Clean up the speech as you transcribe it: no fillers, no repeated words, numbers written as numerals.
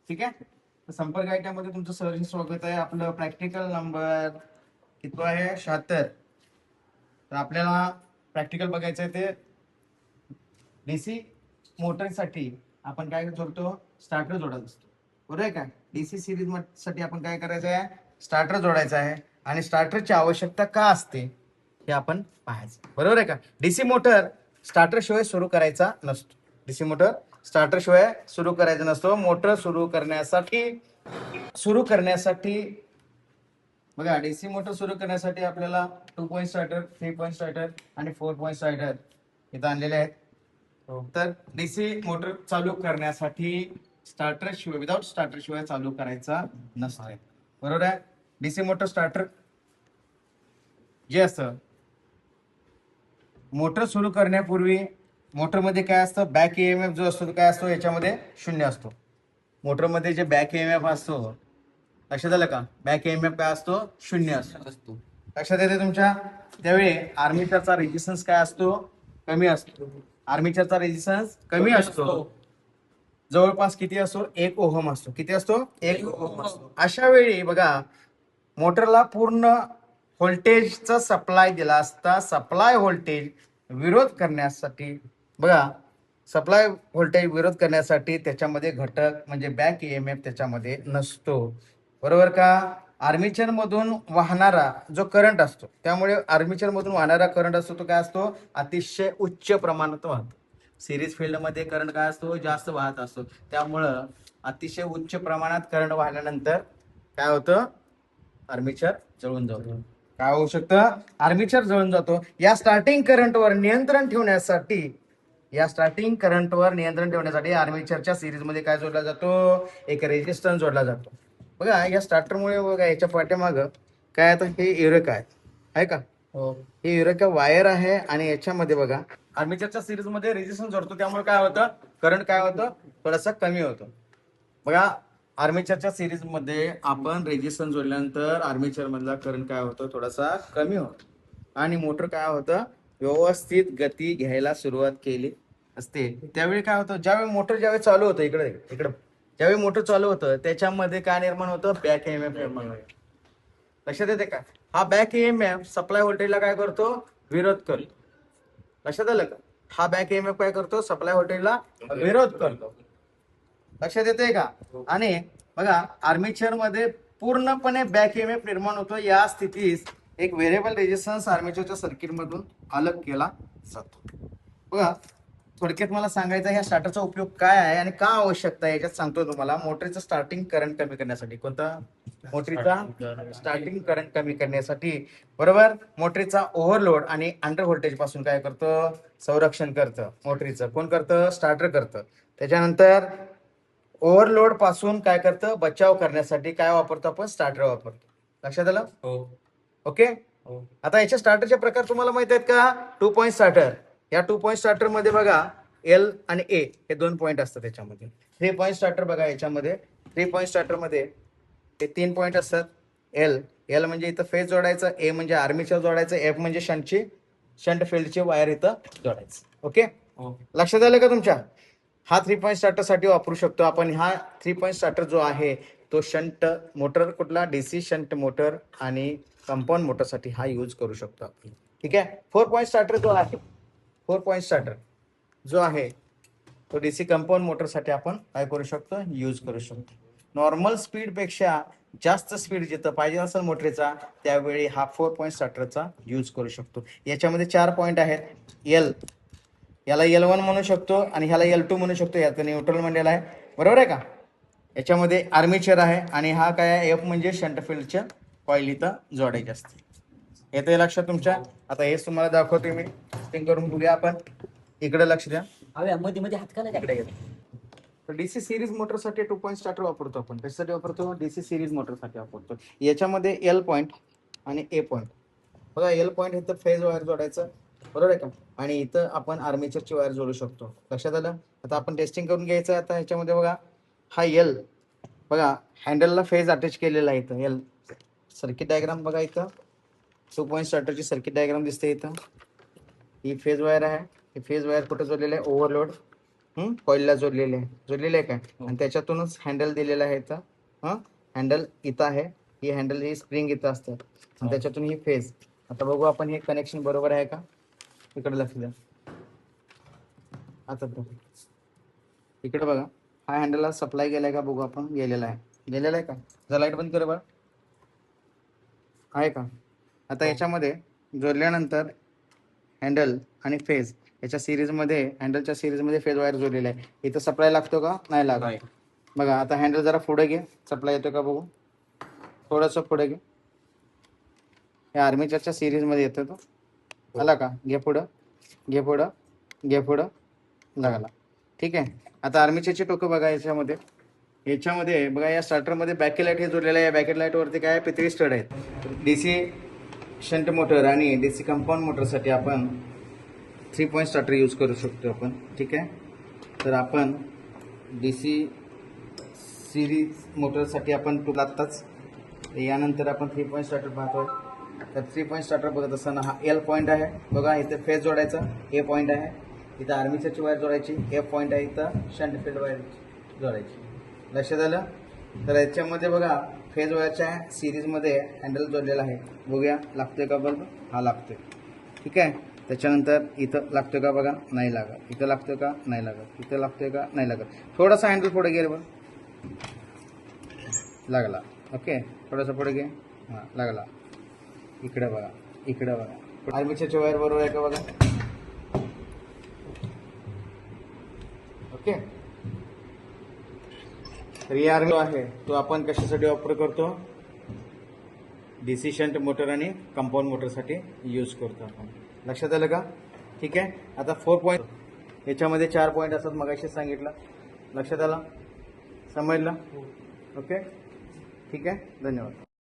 ठीक आहे. तर संपर्क आयट्यामध्ये तुमचं सहर्ष स्वागत आहे. आपलं प्रॅक्टिकल नंबर किती आहे? 76. तर आपल्याला प्रॅक्टिकल बघायचं आहे ते डीसी मोटरसाठी आपण काय जोडतो? स्टार्टर जोडत असतो, बरोबर आहे का? डीसी सिरीज साठी आपण काय करायचं आहे? स्टार्टर जोडायचं आहे. आणि स्टार्टरची आवश्यकता का असते हे आपण पाहायचं, बरोबर आहे का? डीसी मोटर स्टार्टर शिवाय सुरू करायचा नसतो. डीसी मोटर स्टार्टर शिवाय सुरू करायचा नसतो. मोटर सुरू करण्यासाठी बघा, डीसी मोटर सुरू करण्यासाठी आपल्याला 2 पॉईंट स्टार्टर, 3 पॉईंट स्टार्टर आणि 4 पॉईंट स्टार्टर इथं आणलेले आहेत. तर डीसी मोटर चालू करण्यासाठी स्टार्टर शिवाय, विदाउट स्टार्टर शिवाय चालू करायचा नसतो, बरोबर आहे? डीसी मोटर स्टार्टर जे असतं, मोटर सुरू करण्यापूर्वी मोटरमध्ये काय असतं? बॅक ईएमएफ जो असतो तो काय असतो? याच्यामध्ये 0 असतो. मोटरमध्ये जे बॅक ईएमएफ असतो, लक्षात आलं का? बॅक ईएमएफ काय असतो? 0 असतो. लक्षात येते तुमच्या? त्यावेळी आर्मेचरचा रेजिस्टन्स काय असतो? कमी असतो. आर्मेचरचा रेजिस्टन्स कमी असतो. जवळपास किती असतो? 1 ओहम असतो. किती असतो? 1 ओहम असतो. अशा वेळी बघा, मोटरला पूर्ण व्होल्टेजचा सप्लाय दिला असता, सप्लाय व्होल्टेज विरोध करण्यासाठी बघा, सप्लाय व्होल्टेज विरोध करण्यासाठी त्याच्यामध्ये घटक म्हणजे बॅक ईएमएफ त्याच्यामध्ये नसतो, बरोबर का? आर्मेचर मधून वाहणारा जो करंट असतो, त्यामुळे आर्मेचर मधून वाहणारा करंट असतो तो काय असतो? अतिशय उच्च प्रमाणात वाहतो. सिरीज फील्ड मध्ये करंट काय असतो? जास्त वाहत असतो. त्यामुळं अतिशय उच्च प्रमाणात करंट वाहल्यानंतर काय होतं? आर्मेचर जळून जातो. काय होऊ शकतं? आर्मेचर जळून जातो. या स्टार्टिंग करंटवर नियंत्रण ठेवण्यासाठी आर्मेचरच्या सिरीज मध्ये काय जोडला जातो? एक रेजिस्टन्स जोडला जातो. बघा, या स्टार्टरमुळे बघा, याच्या पाठीमागं काय आता हे युरेका आहे का? हे युरेका वायर आहे आणि याच्यामध्ये बघा आर्मेचरच्या सिरीज मध्ये रेजिस्टन्स जोडतो, त्यामुळे काय होतं? करंट काय होतं? थोडासा कमी होतो. बघा, आर्मेचरच्या सिरीज मध्ये आपण रेजिस्टन्स जोडल्यानंतर आर्मेचर मधला करंट काय होतो? थोडासा कमी होतो. आणि मोटर काय होतं? व्यवस्थित गती घ्यायला सुरुवात केली असते. त्यावेळी काय होतं? ज्यावेळी चालू होतं, इकडे ज्यावेळी मोटर चालू होतं त्याच्यामध्ये काय निर्माण होतं? बॅक ईएमएफ निर्माण होतं. लक्षात येते का? हा बॅक ईएमएफ सप्लाय व्होल्टेजला काय करतो? विरोध करतो. लक्षात आलं का? हा बॅक ईएमएफ काय करतो? सप्लाय व्होल्टेजला विरोध करतो. लक्षात येते का? आणि बघा, आर्मेचर मध्ये पूर्णपणे बॅक ईएमएफ निर्माण होतो. या स्थितीस एक व्हेरिएबल रेजिस्टन्स आर्मेचरच्या सर्किट मधून अलग केला जातो. बघा, थोडक्यात मला सांगायचं ह्या स्टार्टरचा उपयोग काय आहे आणि का आवश्यकता आहे याच्यात सांगतो तुम्हाला. मोटरचं स्टार्टिंग करंट कमी करण्यासाठी. कोणता? मोटरीचा स्टार्टिंग करंट कमी करण्यासाठी, बरोबर? मोटरीचा ओव्हरलोड आणि अंडर व्होल्टेज पासून काय करतं? संरक्षण करतं. मोटरीचं कोण करतं? स्टार्टर करतं. त्याच्यानंतर ओव्हरलोड पासून काय करतं? बचाव करण्यासाठी काय वापरतो आपण? स्टार्टर वापरतो. लक्षात आलं? ओके. आता याच्या स्टार्टरचे प्रकार तुम्हाला माहित आहेत का? 2 पॉईंट स्टार्टर. या 2 पॉईंट स्टार्टर मध्ये बघा, एल आणि ए हे 2 पॉईंट असतात. त्याच्यामध्ये 3 पॉईंट स्टार्टर बघा, याच्यामध्ये 3 पॉईंट स्टार्टर मध्ये हे 3 पॉईंट असतात. एल म्हणजे इथं फेज जोडायचं, ए म्हणजे आर्मेचर जोडायचं, एफ म्हणजे शंट फील्डची वायर इथं जोडायचं. ओके, लक्षात आलं का तुमच्या? हा 3 पॉईंट स्टार्टर साठी वापरू शकतो आपण. हा 3 पॉईंट स्टार्टर जो आहे तो शंट मोटर, कुठला? डीसी शंट मोटर आणि कंपाऊंड मोटरसाठी हा यूज करू शकतो आपण. ठीक आहे. 4 पॉईंट स्टार्टर जो आहे तो डीसी कंपाऊंड मोटरसाठी आपण काय करू शकतो? यूज करू शकतो. नॉर्मल स्पीड पेक्षा जास्त स्पीड जिथं पाहिजे असेल मोटरीचा, त्यावेळी हा 4 पॉईंट स्टार्टरचा यूज करू शकतो. याच्यामध्ये 4 पॉईंट आहेत. याला L1 म्हणू शकतो आणि ह्याला L2 म्हणू शकतो. याचं न्यूट्रल मंडल आहे, बरोबर आहे का? याच्यामध्ये आर्मेचर आहे आणि हा काय आहे? एफ म्हणजे शंट फील्डच्या कॉईल इथं जोडायची असते. येते लक्षात तुमच्या? आता हेच तुम्हाला दाखवतो मी. टेस्टिंग करून बघूया आपण. इकडे लक्ष द्या. मध्ये हात का नाही? तर डीसी सिरीज मोटरसाठी 2 पॉईंट स्टार्टर वापरतो आपण. कशासाठी वापरतो? डीसी सिरीज मोटरसाठी वापरतो. याच्यामध्ये एल पॉईंट आणि ए पॉईंट बघा. एल पॉईंट इथं फेज वायर जोडायचं, बरोबर आहे का? आणि इथं आपण आर्मेचरची वायर जोडू शकतो. लक्षात आलं? आता आपण टेस्टिंग करून घ्यायचं. आता ह्याच्यामध्ये बघा, हा एल बघा, हँडलला फेज अटॅच केलेला आहे इथं. एल सर्किट डायग्राम बघा, इथं 2 पॉईंट स्टार्टरची सर्किट डायग्राम दिसते इथं. ही फेज वायर आहे. ही फेज वायर कुठे जोडलेली आहे? ओव्हरलोड. कॉईलला जोडलेले आहे काय, आणि त्याच्यातूनच हँडल दिलेलं आहे इथं. हँडल इथं आहे, ही हँडल ही स्प्रिंग इथं असतं, आणि त्याच्यातून ही फेज. आता बघू आपण हे कनेक्शन बरोबर आहे का. इकडे लक्ष द्या. आता बघू इकडे बघा, हा हँडलला सप्लाय गेलाय का बघू आपण. गेलेला आहे का. जर लाईट बंद कर बघा, आहे का. आता याच्यामध्ये जोडल्यानंतर हँडल आणि फेज याच्या सिरीजमध्ये, हँडलच्या सिरीजमध्ये फेज वायर जोडलेला आहे. इथं सप्लाय लागतो का, नाही लागत. बघा आता हँडल जरा पुढे घे, सप्लाय येतो का बघू. थोडंसं पुढे घे, या आर्मेचरच्या सिरीजमध्ये येतो तो. आला का. घे पुढं, घे पुढं, घे पुढं, लागला. ठीक आहे. आता आर्मेचरची टोकं बघा याच्यामध्ये बघा, या स्टार्टरमध्ये बॅक लाईट हे जोडलेलं आहे. या बॅक लाईटवरती काय पितळी स्टड आहेत. डीसी शंट मोटर आणि डीसी कंपाऊंड मोटरसाठी आपण 3 पॉईंट स्टार्टर यूज करू शकतो आपण. ठीक आहे. तर आपण डीसी सिरीज मोटरसाठी आपण टूल आत्ताच, यानंतर आपण 3 पॉईंट स्टार्टर पाहतोय. तर 3 पॉईंट स्टार्टर बघत असताना हा एल पॉईंट आहे बघा, इथे फेज जोडायचा, ए पॉईंट आहे. इथं आर्मीचरची वायर जोडायची, एफ पॉईंट आहे. इथं शंट फील्ड वायर जोडायची. लक्षात आलं. तर याच्यामध्ये बघा फेज वायरच्या सिरीजमध्ये हँडल जोडलेला आहे. बघूया लागतोय का बल्ब. हा लागतोय. ठीक आहे. त्याच्यानंतर इथं लागतोय का बघा, नाही लागत. इथं लागतोय का, नाही लागत. इथं लागतोय का, नाही लागत. थोडासा हँडल पुढे घे बघ, लागला. ओके. थोडासा पुढे घे, हां लागला. इकडे बघा, इकडे बघा. आर्मीचरची वायर बरोबर आहे का बघा. ओके. तर ही आर्मी आहे तो आपण कशासाठी वापर करतो, डीसी शंट मोटर आणि कंपाऊंड मोटरसाठी यूज करतो आपण. लक्षात आलं का. ठीक आहे. आता 4 पॉईंट याच्यामध्ये 4 पॉईंट असतात, मगाशी सांगितलं. लक्षात आलं, समजलं. ओके. ठीक आहे. धन्यवाद.